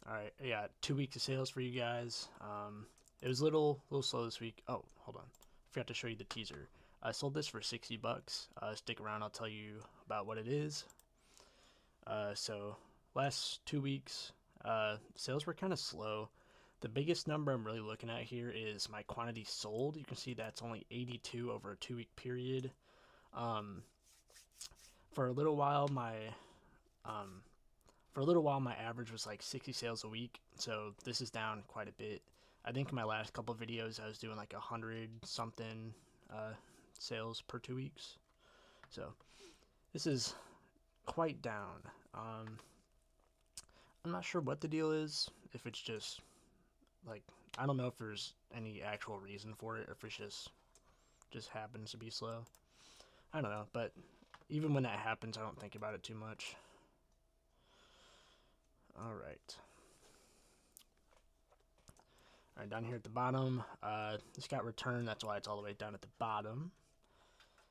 All right, yeah, 2 weeks of sales for you guys. It was a little slow this week. Oh, hold on, forgot to show you the teaser. I sold this for 60 bucks. Stick around, I'll tell you about what it is. So last 2 weeks, sales were kind of slow. The biggest number I'm really looking at here is my quantity sold. You can see that's only 82 over a 2 week period. Um, for a little while, um, my average was like 60 sales a week. So this is down quite a bit. I think in my last couple of videos I was doing like 100 something uh, sales per 2 weeks. So this is quite down. Um, I'm not sure what the deal is. If it's just like, I don't know if there's any actual reason for it, or if it's just happens to be slow. I don't know, but even when that happens, I don't think about it too much. All right. All right, down here at the bottom, this got returned. That's why it's all the way down at the bottom.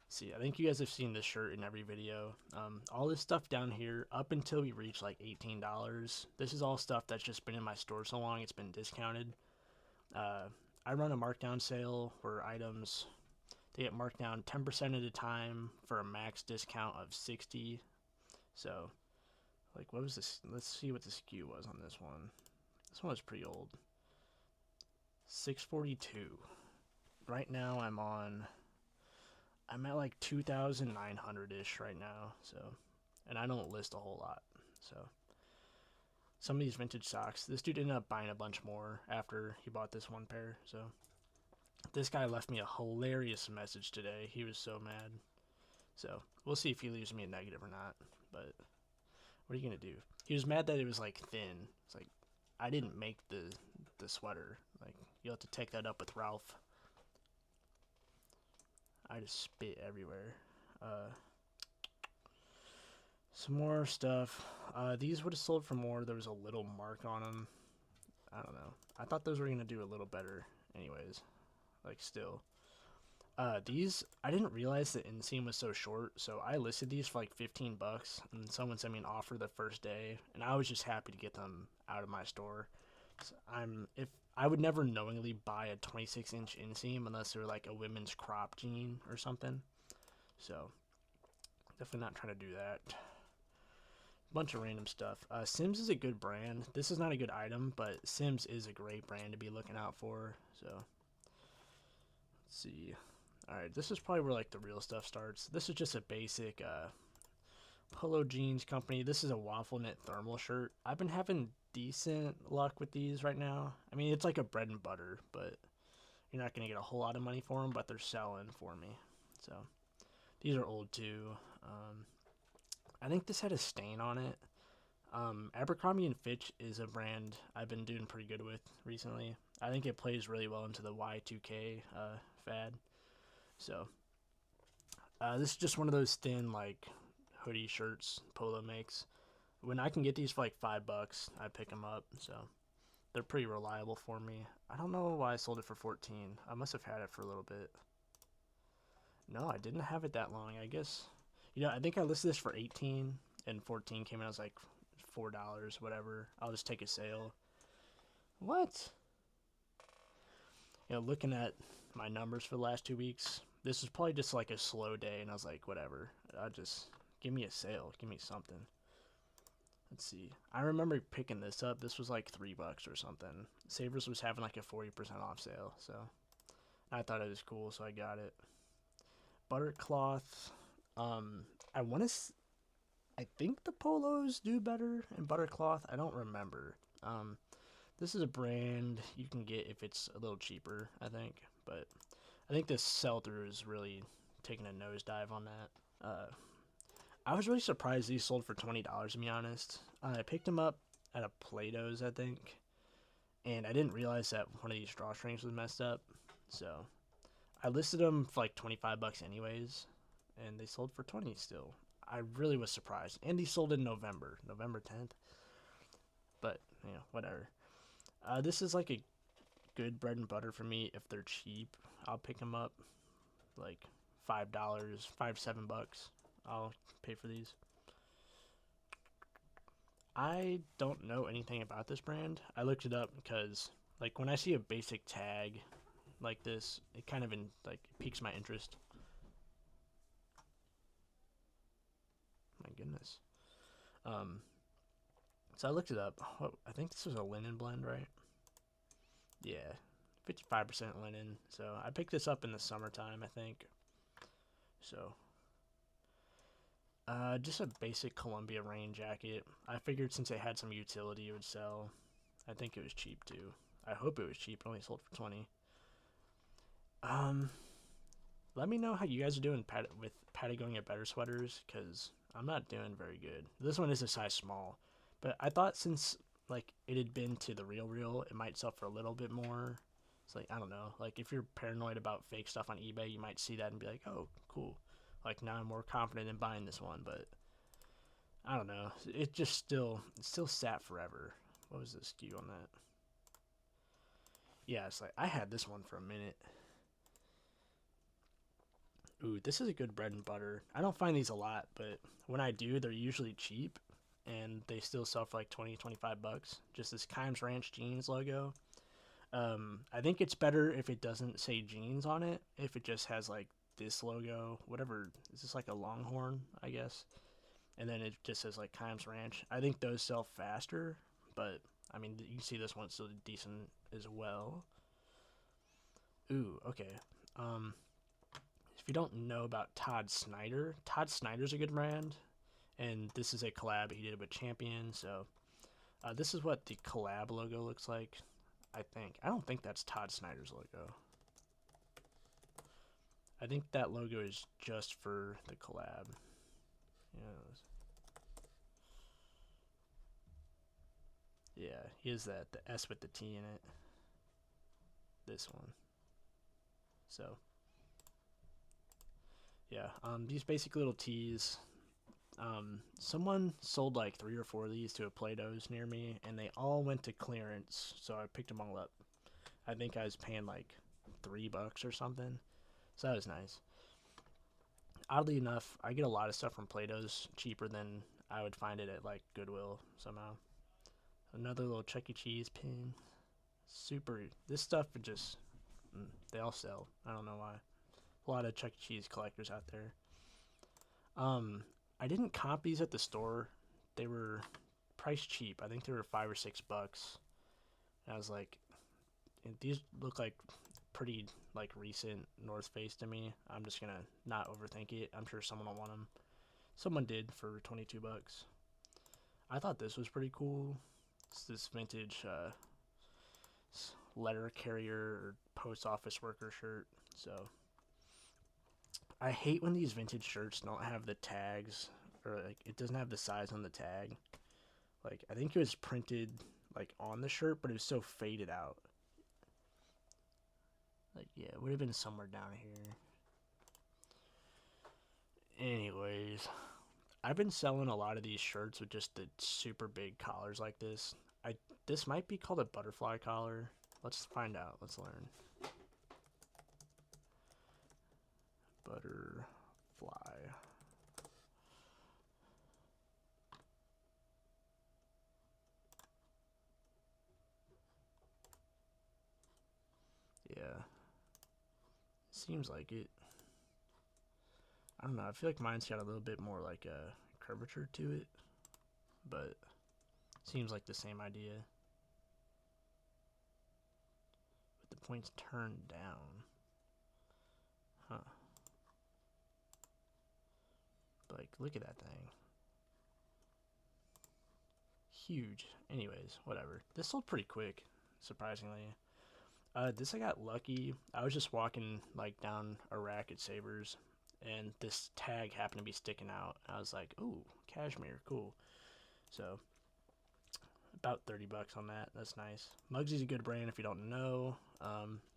See, I think you guys have seen this shirt in every video. All this stuff down here, up until we reach like $18, this is all stuff that's just been in my store so long it's been discounted. I run a markdown sale where items, they get marked down 10% at a time for a max discount of 60. So, like, what was this? Let's see what the SKU was on this one. This one was pretty old. 642. Right now I'm at like 2,900-ish right now. So, and I don't list a whole lot. So, some of these vintage socks, this dude ended up buying a bunch more after he bought this one pair. So, this guy left me a hilarious message today. He was so mad. So, we'll see if he leaves me a negative or not. But what are you gonna do? He was mad that it was like thin. It's like, I didn't make the sweater. Like, you'll have to take that up with Ralph. I just spit everywhere. Some more stuff. These would have sold for more. There was a little mark on them. I don't know. I thought those were gonna do a little better, anyways. Like, still. These, I didn't realize the inseam was so short, so I listed these for like 15 bucks, and someone sent me an offer the first day, and I was just happy to get them out of my store. So if I would never knowingly buy a 26-inch inseam unless they were like a women's crop jean or something. So definitely not trying to do that. Bunch of random stuff. Sims is a good brand. This is not a good item, but Sims is a great brand to be looking out for. So let's see. Alright, this is probably where like the real stuff starts. This is just a basic Polo Jeans company. This is a waffle knit thermal shirt. I've been having decent luck with these right now. I mean, it's like a bread and butter, but you're not going to get a whole lot of money for them, but they're selling for me. So these are old too. I think this had a stain on it. Abercrombie and Fitch is a brand I've been doing pretty good with recently. I think it plays really well into the Y2K fad. So this is just one of those thin like hoodie shirts Polo makes. When I can get these for like $5, I pick them up. So they're pretty reliable for me. I don't know why I sold it for 14. I must have had it for a little bit. No, I didn't have it that long. I guess, I think I listed this for 18 and 14 came in as like $4, whatever. I'll just take a sale. What? Looking at my numbers for the last 2 weeks, this was probably just like a slow day, and I was like, whatever. I just give me a sale, give me something. Let's see. I remember picking this up. This was like $3 or something. Savers was having like a 40% off sale, so I thought it was cool, so I got it. Buttercloth. I want to. I think the polos do better in Buttercloth. I don't remember. This is a brand you can get if it's a little cheaper, I think. But I think this sell-through is really taking a nosedive on that. I was really surprised these sold for $20, to be honest. I picked them up at a Plato's, I think. And I didn't realize that one of these drawstrings was messed up. So I listed them for like 25 bucks anyways. And they sold for 20 still. I really was surprised. And these sold in November 10th. But, whatever. This is like a good bread and butter for me. If they're cheap, I'll pick them up. Like $5, $7. I'll pay for these. I don't know anything about this brand. I looked it up because, like, when I see a basic tag like this, it kind of piques my interest. My goodness. Um, so I looked it up. Oh, I think this was a linen blend, right? Yeah, 55% linen. So I picked this up in the summertime, I think. So, just a basic Columbia rain jacket. I figured since it had some utility, it would sell. I think it was cheap too. I hope it was cheap. It only sold for 20. Um, Let me know how you guys are doing with Patagonia Better sweaters, because I'm not doing very good. This one is a size small, but I thought since like it had been to the Real, it might sell for a little bit more. It's like, I don't know. Like, if you're paranoid about fake stuff on eBay, you might see that and be like, oh, cool. Like, now I'm more confident in buying this one, but I don't know. It still sat forever. What was the SKU on that? Yeah, it's like I had this one for a minute. Ooh, this is a good bread and butter. I don't find these a lot, but when I do, they're usually cheap and they still sell for like 20, 25 bucks. Just this Kimes Ranch Jeans logo. I think it's better if it doesn't say jeans on it. If it just has like this logo, whatever. Is this like a Longhorn, I guess? And then it just says like Kimes Ranch. I think those sell faster, but I mean, you can see this one's still decent as well. Ooh, okay. Um, if you don't know about Todd Snyder's a good brand, and this is a collab he did with Champion. So this is what the collab logo looks like. I think. I don't think that's Todd Snyder's logo. I think that logo is just for the collab. Yes. Yeah, he has that, the S with the T in it. This one. So, yeah, these basic little tees. Someone sold like 3 or 4 of these to a Plato's near me, and they all went to clearance, so I picked them all up. I think I was paying like $3 or something, so that was nice. Oddly enough, I get a lot of stuff from Plato's cheaper than I would find it at like Goodwill somehow. Another little Chuck E. Cheese pin. Super. This stuff would just. They all sell. I don't know why. A lot of Chuck E. Cheese collectors out there. Um, I didn't comp these at the store. They were price cheap. I think they were $5 or $6. And I was like, these look like pretty like recent North Face to me. I'm just gonna not overthink it. I'm sure someone will want them. Someone did for $22. I thought this was pretty cool. It's this vintage letter carrier or post office worker shirt. So I hate when these vintage shirts don't have the tags, or like it doesn't have the size on the tag. Like, I think it was printed like on the shirt, but it was so faded out. Like, yeah, it would have been somewhere down here. Anyways, I've been selling a lot of these shirts with just the super big collars like this. This might be called a butterfly collar. Let's find out. Let's learn. Butterfly. Yeah. Seems like it. I don't know. I feel like mine's got a little bit more like a curvature to it, but seems like the same idea. With the points turned down. Huh. Like, look at that thing. Huge. Anyways, whatever. This sold pretty quick, surprisingly. This I got lucky. I was just walking like down a rack at Savers, and this tag happened to be sticking out. I was like, "Ooh, cashmere, cool." So about $30 on that. That's nice. Mugsy's a good brand if you don't know.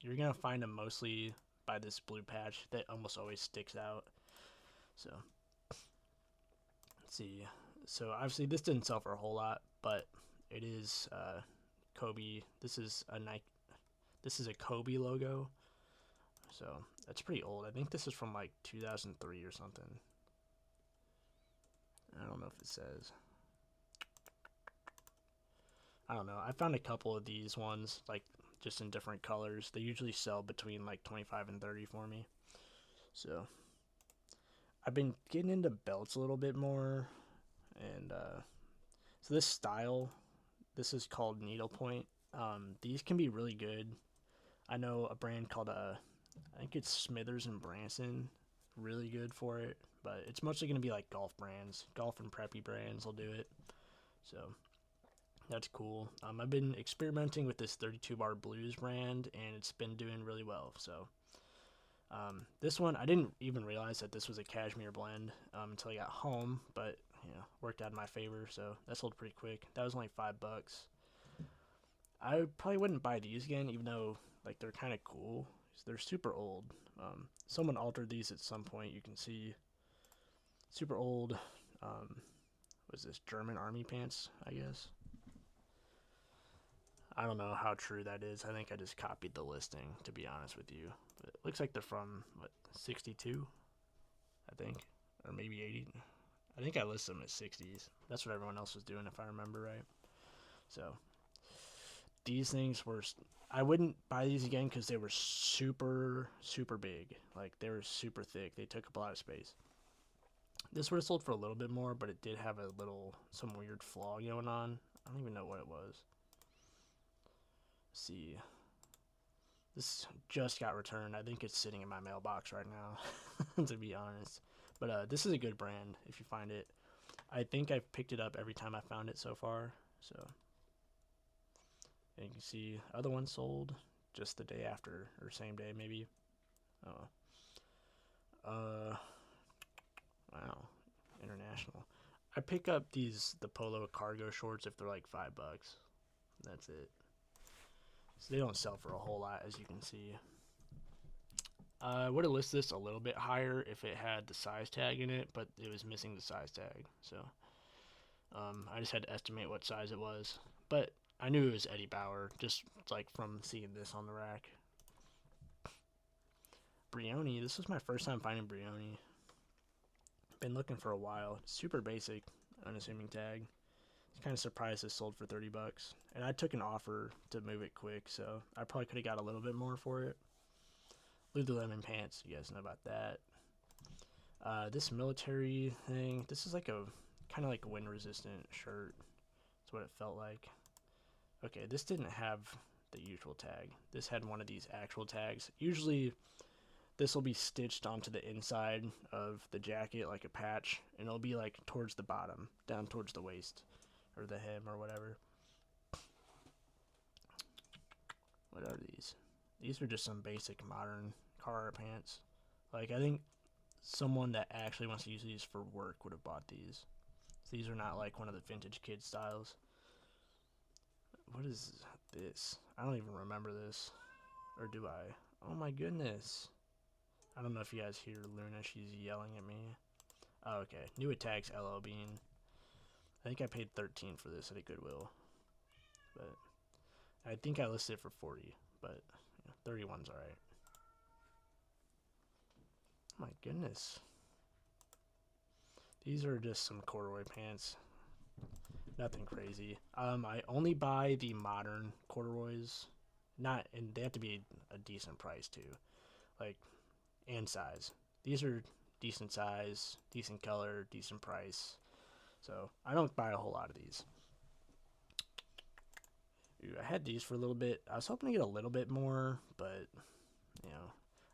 You're gonna find them mostly by this blue patch that almost always sticks out. So let's see. So obviously this didn't sell for a whole lot, but it is Kobe. This is a Nike. This is a Kobe logo. So that's pretty old. I think this is from like 2003 or something. I don't know if it says. I don't know. I found a couple of these ones, like, just in different colors. They usually sell between, like, 25 and 30 for me. So, I've been getting into belts a little bit more. And, so this style, this is called needlepoint. These can be really good. I know a brand called, I think it's Smithers and Branson. Really good for it. But it's mostly going to be, like, golf brands. Golf and preppy brands will do it. So, that's cool. I've been experimenting with this 32 bar blues brand, and it's been doing really well. So, this one, I didn't even realize that this was a cashmere blend until I got home, but worked out in my favor. So that sold pretty quick. That was only $5. I probably wouldn't buy these again, even though like they're kind of cool. They're super old. Someone altered these at some point. You can see super old. Was this German army pants? I guess. I don't know how true that is. I think I just copied the listing, to be honest with you. But it looks like they're from, what, 62, I think, or maybe 80. I think I listed them at 60s. That's what everyone else was doing, if I remember right. So, these things were, I wouldn't buy these again because they were super, super big. Like, they were super thick. They took up a lot of space. This would have sold for a little bit more, but it did have some weird flaw going on. I don't even know what it was. See, this just got returned. I think it's sitting in my mailbox right now, to be honest. But this is a good brand if you find it. I think I've picked it up every time I found it so far. So, and you can see other ones sold just the day after, or same day maybe. Oh, wow, international. I pick up the polo cargo shorts if they're like $5. That's it. So they don't sell for a whole lot, as you can see. I would have listed this a little bit higher if it had the size tag in it, but it was missing the size tag. So I just had to estimate what size it was. But I knew it was Eddie Bauer, just like from seeing this on the rack. Brioni, this was my first time finding Brioni. Been looking for a while. Super basic, unassuming tag. Kind of surprised this sold for $30, and I took an offer to move it quick, so I probably could have got a little bit more for it. Lululemon pants, you guys know about that. This military thing, this is like a kind of like a wind resistant shirt. That's what it felt like. Okay, this didn't have the usual tag. This had one of these actual tags. Usually this will be stitched onto the inside of the jacket like a patch, and it'll be like towards the bottom, down towards the waist. Or the hem or whatever. What are these? These are just some basic modern Carhartt pants. Like, I think someone that actually wants to use these for work would have bought these. So these are not like one of the vintage kid styles. What is this? I don't even remember this. Or do I? Oh my goodness. I don't know if you guys hear Luna. She's yelling at me. Oh, okay. New Attacks LL Bean. I think I paid $13 for this at a Goodwill, but I think I listed it for $40, but 31's alright. Oh my goodness. These are just some corduroy pants. Nothing crazy. I only buy the modern corduroys, and they have to be a decent price too, like, and size. These are decent size, decent color, decent price. So I don't buy a whole lot of these. Ooh, I had these for a little bit. I was hoping to get a little bit more, but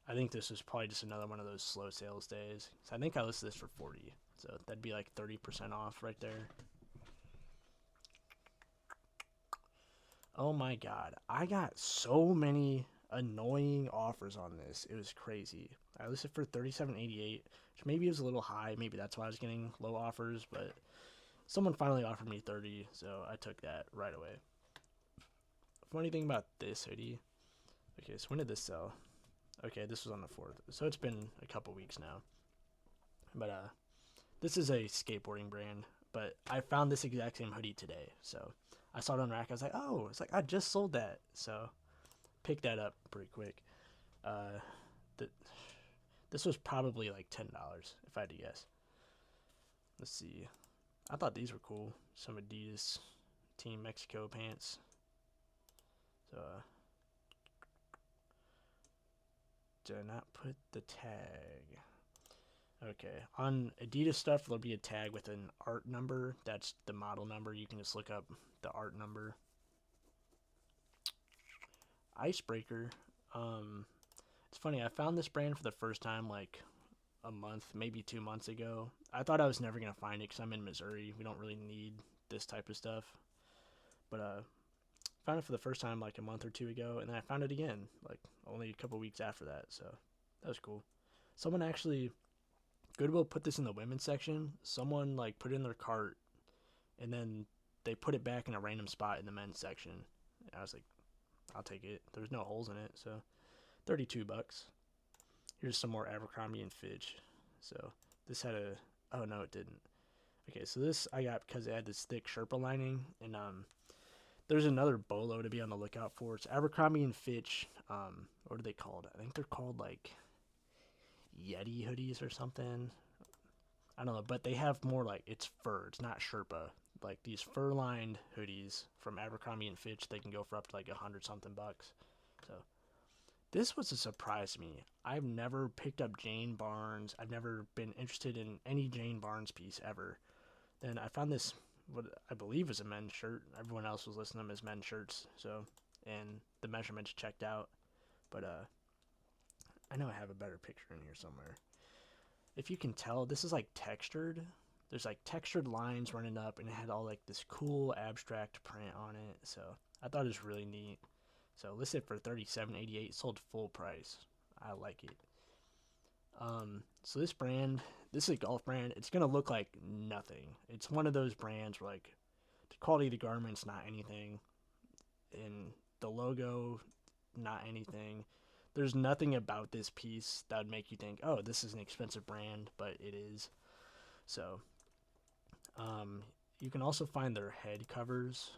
I think this was probably just another one of those slow sales days. So I think I listed this for $40. So that'd be like 30% off right there. Oh my god, I got so many annoying offers on this. It was crazy. I listed for $37.88, which maybe was a little high. Maybe that's why I was getting low offers, but someone finally offered me $30, so I took that right away. Funny thing about this hoodie. Okay, so when did this sell? Okay, this was on the 4th. So it's been a couple weeks now. But this is a skateboarding brand, but I found this exact same hoodie today. So I saw it on rack. I was like, oh, it's like I just sold that. So picked that up pretty quick. This was probably like $10 if I had to guess. Let's see. I thought these were cool. Some Adidas Team Mexico pants. So, did I not put the tag? Okay, on Adidas stuff, there'll be a tag with an art number. That's the model number. You can just look up the art number. Icebreaker. It's funny. I found this brand for the first time like a month, maybe 2 months ago. I thought I was never gonna find it because I'm in Missouri. We don't really need this type of stuff. But found it for the first time like a month or two ago, and then I found it again like only a couple weeks after that. So that was cool. Someone actually Goodwill put this in the women's section. Someone like put it in their cart, and then they put it back in a random spot in the men's section. I was like, I'll take it. There's no holes in it, so $32. Here's some more Abercrombie and Fitch. So this had a, oh no it didn't. Okay, so this I got because it had this thick Sherpa lining, and there's another bolo to be on the lookout for. It's Abercrombie and Fitch. What are they called? I think they're called like Yeti hoodies or something. I don't know, but they have more like, it's fur. It's not Sherpa. Like these fur-lined hoodies from Abercrombie and Fitch, they can go for up to like $100-something. So this was a surprise to me. I've never picked up Jane Barnes. I've never been interested in any Jane Barnes piece ever. Then I found this, what I believe is a men's shirt. Everyone else was listing them as men's shirts. So, and the measurements checked out. But I know I have a better picture in here somewhere. If you can tell, this is like textured. There's like textured lines running up, and it had all like this cool abstract print on it. So I thought it was really neat. So listed for $37.88, sold full price. I like it. So this brand, this is a golf brand. It's gonna look like nothing. It's one of those brands where like the quality of the garment's not anything, and the logo, not anything. There's nothing about this piece that would make you think, oh, this is an expensive brand, but it is. So, you can also find their head covers.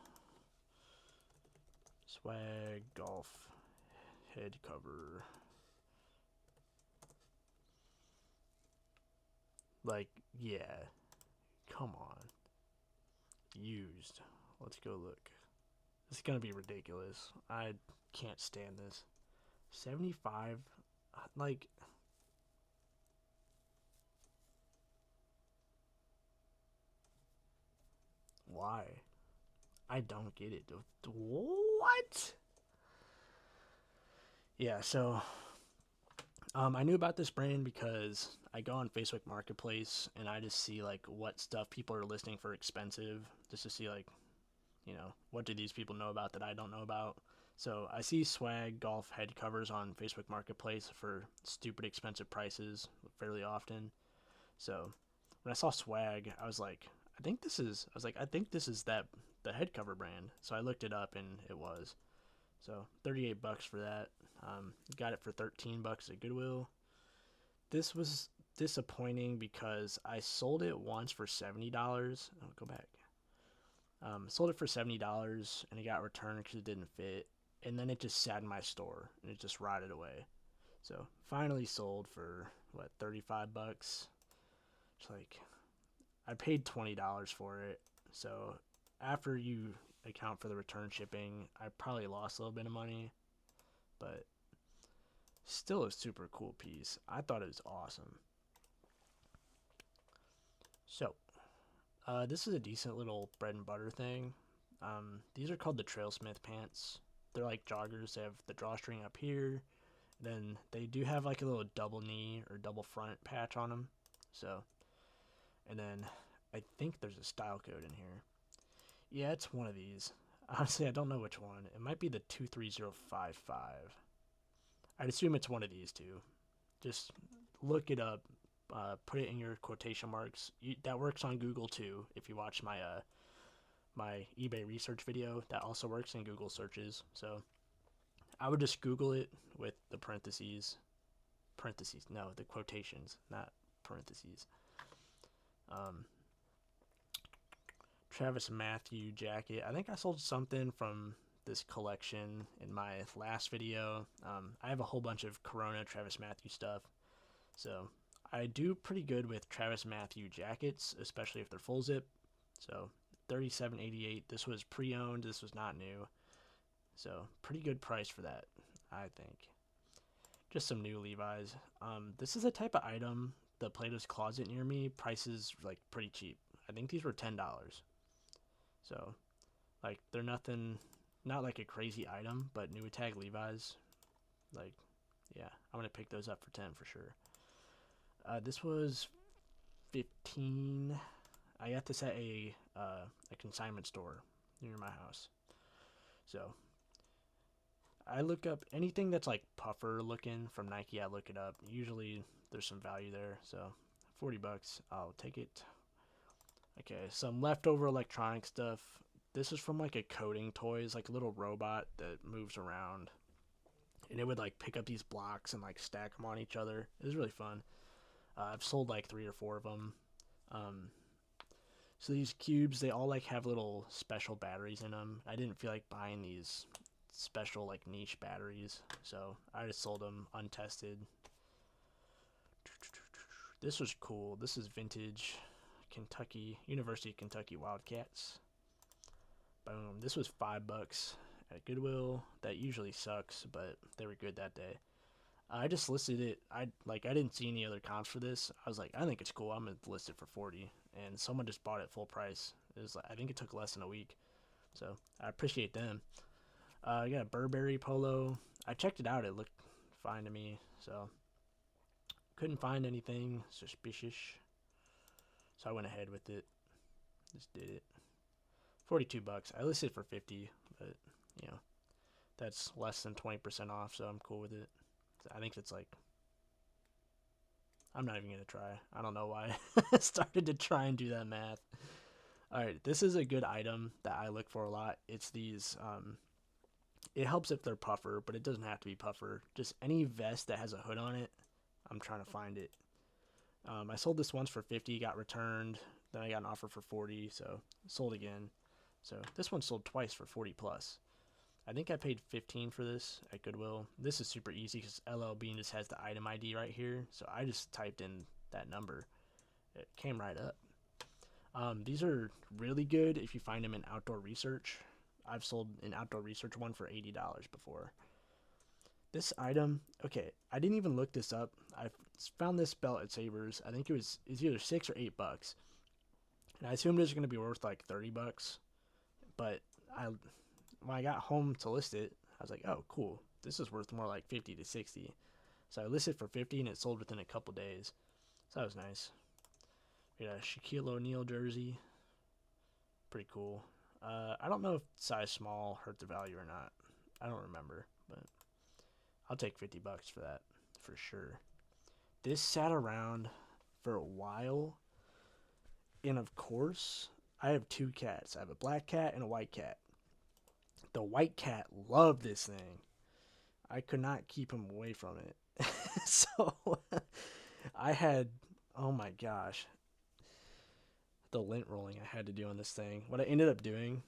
Swag Golf head cover. Like, yeah. Come on. Used. Let's go look. This is going to be ridiculous. I can't stand this. 75, like, why? I don't get it. What? Yeah, so I knew about this brand because I go on Facebook Marketplace and I just see like what stuff people are listing for expensive, just to see like, you know, what do these people know about that I don't know about. So I see Swag Golf head covers on Facebook Marketplace for stupid expensive prices fairly often. So when I saw Swag, I was like, I think this is that the head cover brand. So I looked it up and it was. So $38 for that. Got it for $13 at Goodwill. This was disappointing because I sold it once for $70. I'll go back. Sold it for $70 and it got returned because it didn't fit. And then it just sat in my store and it just rotted away. So finally sold for what, $35. It's like, I paid $20 for it. So after you account for the return shipping, I probably lost a little bit of money, but still a super cool piece. I thought it was awesome. So this is a decent little bread and butter thing. These are called the Trailsmith pants. They're like joggers. They have the drawstring up here. Then they do have like a little double knee or double front patch on them. So, and then I think there's a style code in here. Yeah, it's one of these. Honestly, I don't know which one. It might be the 23055. I'd assume it's one of these two. Just look it up. Put it in your quotation marks. That works on Google too. If you watch my my eBay research video, that also works in Google searches. So I would just Google it with the parentheses. No, the quotations, not parentheses. Travis Matthew jacket. I think I sold something from this collection in my last video. I have a whole bunch of Corona Travis Matthew stuff. So I do pretty good with Travis Matthew jackets, especially if they're full zip. So $37.88. This was pre-owned. This was not new. So pretty good price for that, I think. Just some new Levi's. This is a type of item. The Plato's Closet near me prices like pretty cheap. I think these were $10. So like they're nothing, not like a crazy item, but new tag Levi's. Like, yeah, I'm gonna pick those up for 10 for sure. This was 15. I got this at a consignment store near my house. So I look up anything that's like puffer looking from Nike. I look it up. Usually there's some value there. So $40, I'll take it. Okay, some leftover electronic stuff. This is from like a coding toys, like a little robot that moves around, and it would like pick up these blocks and like stack them on each other. It was really fun. I've sold like 3 or 4 of them. So these cubes, they all like have little special batteries in them. I didn't feel like buying these special like niche batteries, so I just sold them untested. This was cool. This is vintage Kentucky, University of Kentucky Wildcats. Boom. This was $5 at Goodwill. That usually sucks, but they were good that day. I just listed it. I didn't see any other comps for this. I was like, I think it's cool. I'm gonna list it for 40, and someone just bought it full price. It was like, I think it took less than a week, so I appreciate them. I got a Burberry polo. I checked it out. It looked fine to me, so couldn't find anything suspicious. So I went ahead with it. Just did it. $42. I listed it for 50, but you know, that's less than 20% off, so I'm cool with it. I think it's like, I'm not even gonna try. I don't know why I started to try and do that math. All right, this is a good item that I look for a lot. It's these. It helps if they're puffer, but it doesn't have to be puffer. Just any vest that has a hood on it. I'm trying to find it. I sold this once for 50, got returned. Then I got an offer for 40, so sold again. So this one sold twice for 40 plus. I think I paid 15 for this at Goodwill. This is super easy because LL Bean just has the item ID right here. So I just typed in that number. It came right up. These are really good if you find them in outdoor research. I've sold an outdoor research one for $80 before. This item, okay, I didn't even look this up. I found this belt at Savers. I think it's either $6 or $8. And I assumed it was going to be worth like $30. But when I got home to list it, I was like, oh, cool. This is worth more like 50 to 60. So I listed for 50 and it sold within a couple days. So that was nice. We got a Shaquille O'Neal jersey. Pretty cool. I don't know if size small hurt the value or not. I don't remember, but I'll take $50 for that for sure. This sat around for a while, and of course, I have 2 cats. I have a black cat and a white cat. The white cat loved this thing. I could not keep him away from it. So I had, oh my gosh, the lint rolling I had to do on this thing. What I ended up doing,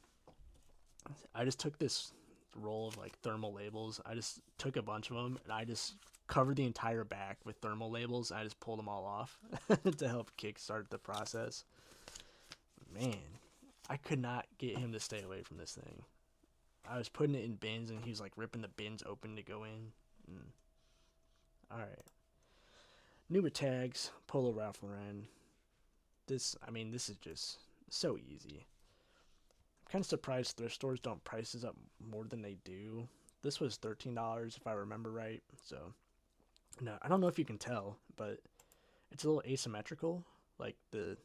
I just took this roll of like thermal labels. I just took a bunch of them and I just covered the entire back with thermal labels. I just pulled them all off to help kickstart the process. Man, I could not get him to stay away from this thing. I was putting it in bins and he was like ripping the bins open to go in. Alright. Newer tags, Polo Ralph Lauren. This is just so easy. I'm kind of surprised thrift stores don't price this up more than they do. This was $13 if I remember right. So, no, I don't know if you can tell, but it's a little asymmetrical. Like the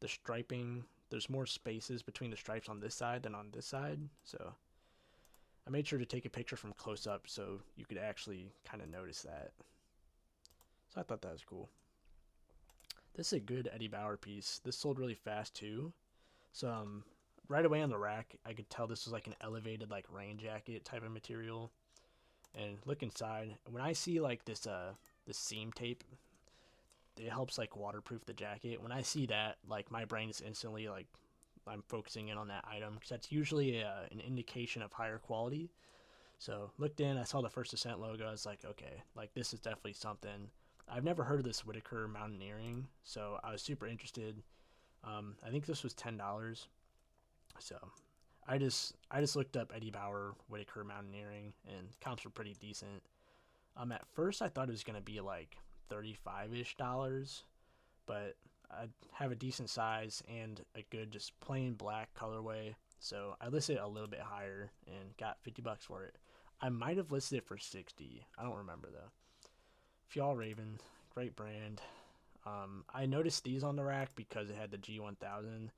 striping, there's more spaces between the stripes on this side than on this side. So I made sure to take a picture from close up so you could actually kind of notice that. So I thought that was cool. This is a good Eddie Bauer piece. This sold really fast too. So right away on the rack, I could tell this was like an elevated like rain jacket type of material. And look inside. When I see like this seam tape, it helps like waterproof the jacket. When I see that, like my brain is instantly like I'm focusing in on that item because that's usually an indication of higher quality. So looked in, I saw the First Ascent logo. I was like, okay, like this is definitely something. I've never heard of this Whitaker mountaineering, so I was super interested. I think this was $10. So I just looked up Eddie Bauer Whitaker Mountaineering, and comps were pretty decent. At first I thought it was gonna be like $35-ish, but I have a decent size and a good just plain black colorway. So I listed it a little bit higher and got $50 for it. I might have listed it for 60. I don't remember though. Fjallraven, great brand. I noticed these on the rack because it had the G1000.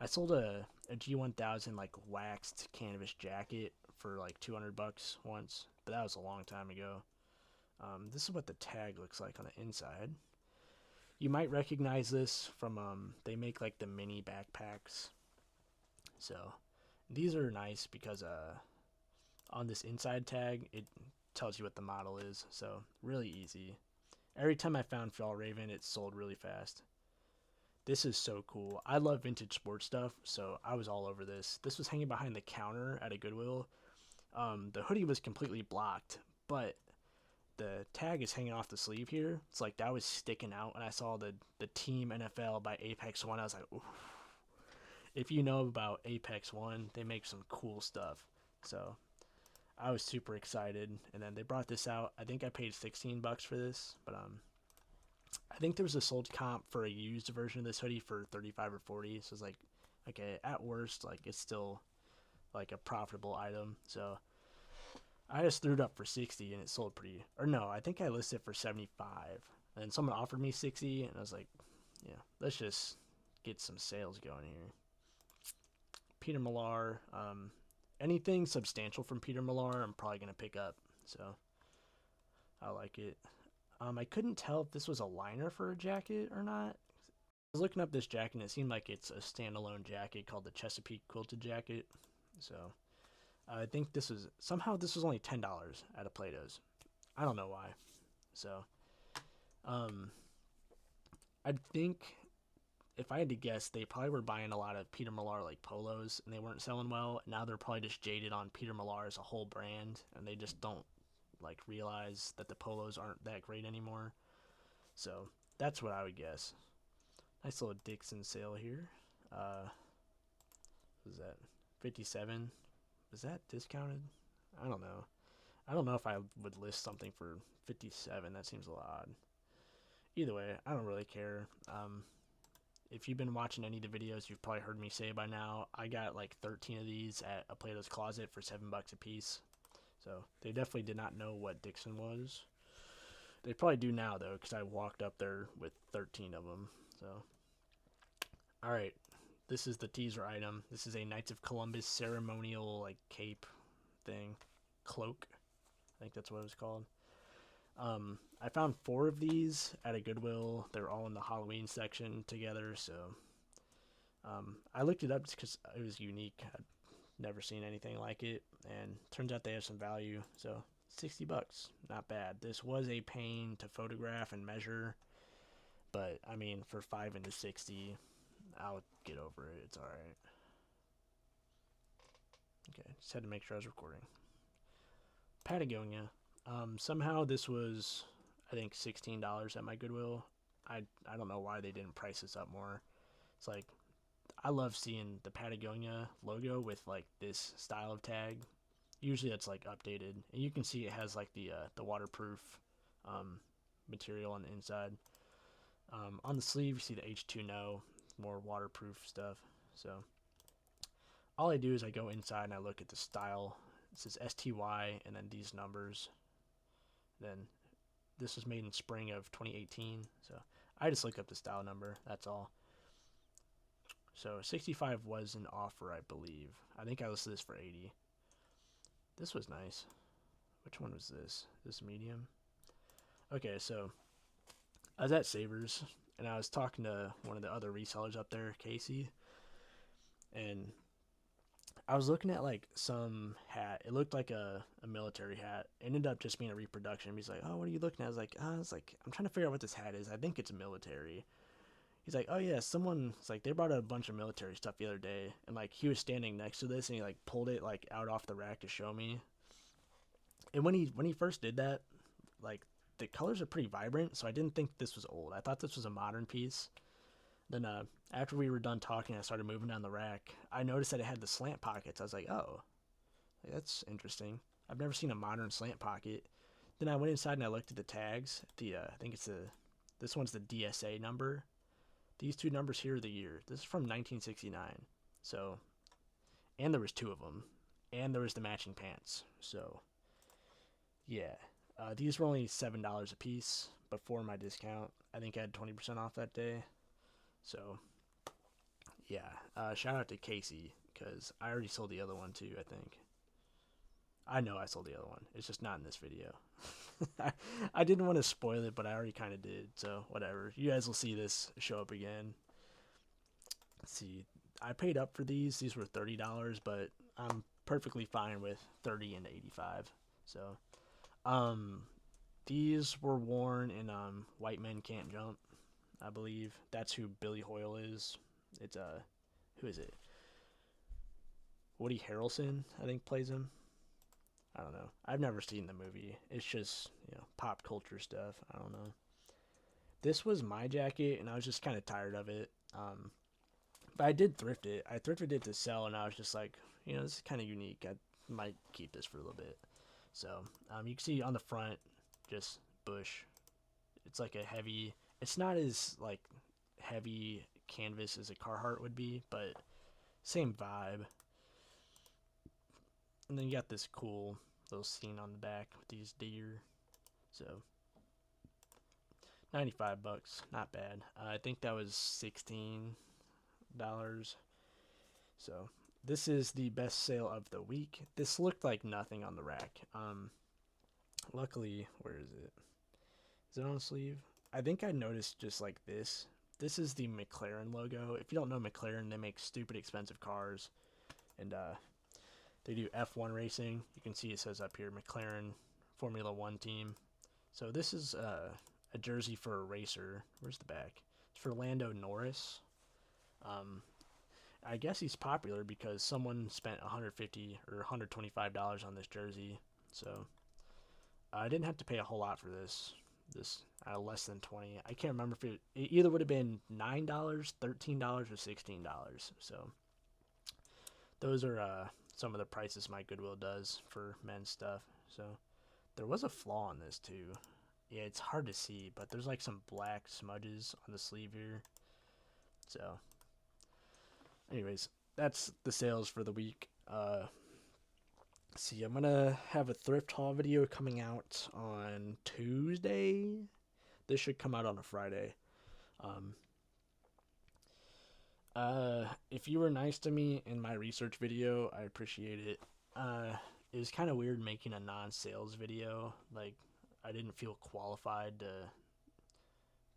I sold a G1000 like waxed canvas jacket for like $200 once, but that was a long time ago. This is what the tag looks like on the inside. You might recognize this from they make like the mini backpacks. So these are nice because on this inside tag it tells you what the model is. So really easy. Every time I found Fjallraven, it sold really fast. This is so cool. I love vintage sports stuff, so I was all over this. This was hanging behind the counter at a Goodwill. The hoodie was completely blocked, but the tag is hanging off the sleeve here. It's like that was sticking out, and I saw the Team NFL by Apex One. I was like, ooh. If you know about Apex One, they make some cool stuff. So I was super excited, and then they brought this out. I think I paid $16 for this, but I think there was a sold comp for a used version of this hoodie for 35 or 40. So it's like, okay, at worst, like it's still like a profitable item. So I just threw it up for 60 and it sold pretty. Or no, I think I listed it for 75. And someone offered me 60, and I was like, yeah, let's just get some sales going here. Peter Millar, anything substantial from Peter Millar, I'm probably gonna pick up. So I like it. I couldn't tell if this was a liner for a jacket or not. I was looking up this jacket and it seemed like it's a standalone jacket called the Chesapeake Quilted Jacket. So I think this was only $10 at a Plato's. I don't know why. So I think if I had to guess, they probably were buying a lot of Peter Millar like polos and they weren't selling well. Now they're probably just jaded on Peter Millar as a whole brand, and they just don't like realize that the polos aren't that great anymore. So that's what I would guess. Nice little Dixon sale here. What is that? 57. Is that discounted? I don't know. I don't know if I would list something for 57. That seems a lot odd. Either way, I don't really care. If you've been watching any of the videos, you've probably heard me say by now, I got like 13 of these at a Plato's Closet for $7 a piece. So they definitely did not know what Dixon was. They probably do now though, because I walked up there with 13 of them. So, all right, this is the teaser item. This is a Knights of Columbus ceremonial like cape thing, cloak. I think that's what it was called. I found 4 of these at a Goodwill. They're all in the Halloween section together. So I looked it up just because it was unique. I'd never seen anything like it, and turns out they have some value. So $60, not bad. This was a pain to photograph and measure, but I mean for 5 into 60, I'll get over it. It's all right. Okay, just had to make sure I was recording. Patagonia. Somehow this was, I think, $16 at my Goodwill. I don't know why they didn't price this up more. It's like, I love seeing the Patagonia logo with like this style of tag. Usually that's like updated, and you can see it has like the waterproof material on the inside. On the sleeve you see the H2No, more waterproof stuff. So all I do is I go inside and I look at the style. It says STY and then these numbers. Then this was made in spring of 2018, so I just look up the style number, that's all. So 65 was an offer, I believe. I think I listed this for 80. This was nice. Which one was this? This medium? Okay, so I was at Savers and I was talking to one of the other resellers up there, Casey, and I was looking at like some hat. It looked like a military hat. It ended up just being a reproduction. He's like, "Oh, what are you looking at?" I was like, I'm trying to figure out what this hat is. I think it's military. He's like, "Oh yeah, someone." It's like they brought out a bunch of military stuff the other day, and like he was standing next to this, and he like pulled it like out off the rack to show me. And when he first did that, like the colors are pretty vibrant, so I didn't think this was old. I thought this was a modern piece. Then after we were done talking, I started moving down the rack. I noticed that it had the slant pockets. I was like, oh, that's interesting. I've never seen a modern slant pocket. Then I went inside and I looked at the tags. I think this one's the DSA number. These two numbers here are the year. This is from 1969. So, and there was two of them, and there was the matching pants. So, yeah, these were only $7 a piece before my discount. I think I had 20% off that day. So, yeah, shout out to Casey because I already sold the other one too. I think. I know I sold the other one. It's just not in this video. I didn't want to spoil it, but I already kind of did. So whatever. You guys will see this show up again. Let's see. I paid up for these. These were $30, but I'm perfectly fine with 30 and 85. So, these were worn in White Men Can't Jump. I believe that's who Billy Hoyle is. It's who is it? Woody Harrelson, I think, plays him. I don't know. I've never seen the movie. It's just, pop culture stuff. I don't know. This was my jacket, and I was just kind of tired of it. But I did thrift it. I thrifted it to sell, and I was just like, this is kind of unique. I might keep this for a little bit. So, you can see on the front, just bush. It's like a heavy. It's not as like heavy canvas as a Carhartt would be, but same vibe. And then you got this cool little scene on the back with these deer. So, $95, not bad. I think that was $16. So, this is the best sale of the week. This looked like nothing on the rack. Luckily, where is it? Is it on the sleeve? I think I noticed just like this. This is the McLaren logo. If you don't know McLaren, they make stupid expensive cars. And they do F1 racing. You can see it says up here, McLaren Formula 1 team. So this is a jersey for a racer. Where's the back? It's for Lando Norris. I guess he's popular because someone spent $150 or $125 on this jersey. So I didn't have to pay a whole lot for this. Less than 20. I can't remember if it either would have been $9, $13, or $16. So those are some of the prices my Goodwill does for men's stuff. So there was a flaw on this too. Yeah, it's hard to see, but there's like some black smudges on the sleeve here. So anyways, that's the sales for the week. See, I'm gonna have a thrift haul video coming out on Tuesday. This should come out on a Friday. If you were nice to me in my research video, I appreciate it. It was kind of weird making a non-sales video. Like, I didn't feel qualified to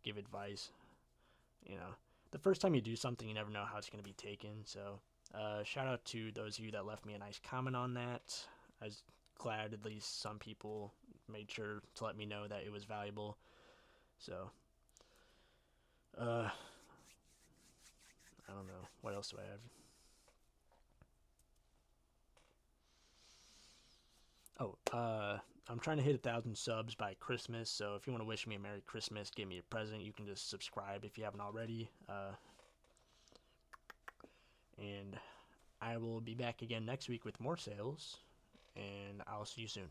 give advice. The first time you do something, you never know how it's going to be taken. So, shout out to those of you that left me a nice comment on that. I was glad at least some people made sure to let me know that it was valuable. So, I don't know. What else do I have? I'm trying to hit 1,000 subs by Christmas, so if you want to wish me a Merry Christmas, give me a present, you can just subscribe if you haven't already. And I will be back again next week with more sales, and I'll see you soon.